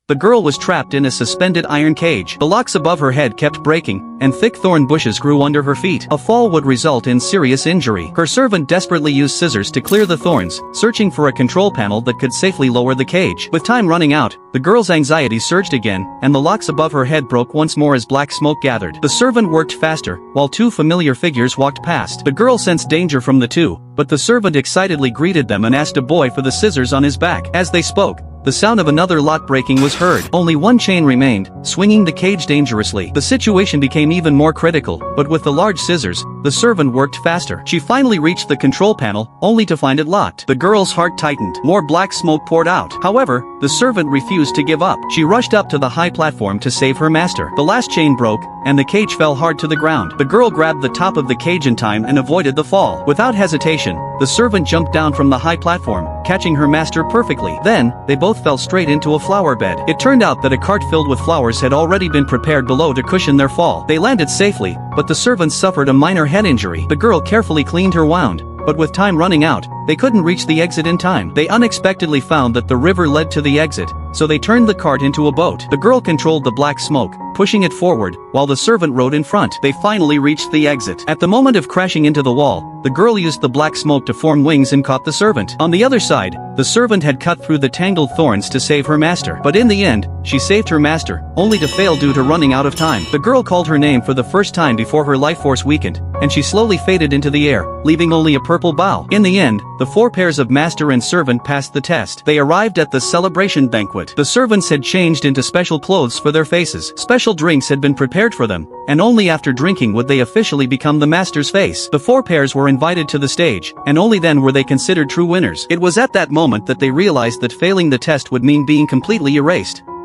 The girl was trapped in a suspended iron cage. The locks above her head kept breaking, and thick thorn bushes grew under her feet. A fall would result in serious injury. Her servant desperately used scissors to clear the thorns, searching for a control panel that could safely lower the cage. With time running out, the girl's anxiety surged again, and the locks above her head broke once more as black smoke gathered. The servant worked faster, while two familiar figures walked past. The girl sensed danger from the two, but the servant excitedly greeted them and asked a boy for the scissors on his back. As they spoke, the sound of another lot breaking was heard. Only one chain remained, swinging the cage dangerously. The situation became even more critical, but with the large scissors, the servant worked faster. She finally reached the control panel, only to find it locked. The girl's heart tightened. More black smoke poured out. However, the servant refused to give up. She rushed up to the high platform to save her master. The last chain broke, and the cage fell hard to the ground. The girl grabbed the top of the cage in time and avoided the fall. Without hesitation, the servant jumped down from the high platform, catching her master perfectly. Then, they both fell straight into a flower bed. It turned out that a cart filled with flowers had already been prepared below to cushion their fall. They landed safely, but the servant suffered a minor head injury. The girl carefully cleaned her wound, but with time running out, they couldn't reach the exit in time. They unexpectedly found that the river led to the exit, so they turned the cart into a boat. The girl controlled the black smoke, pushing it forward, while the servant rode in front. They finally reached the exit. At the moment of crashing into the wall, the girl used the black smoke to form wings and caught the servant. On the other side, the servant had cut through the tangled thorns to save her master. But in the end, she saved her master, only to fail due to running out of time. The girl called her name for the first time before her life force weakened, and she slowly faded into the air, leaving only a purple bow. In the end, the four pairs of master and servant passed the test. They arrived at the celebration banquet. The servants had changed into special clothes for their faces. Special drinks had been prepared for them, and only after drinking would they officially become the master's face. The four pairs were invited to the stage, and only then were they considered true winners. It was at that moment that they realized that failing the test would mean being completely erased.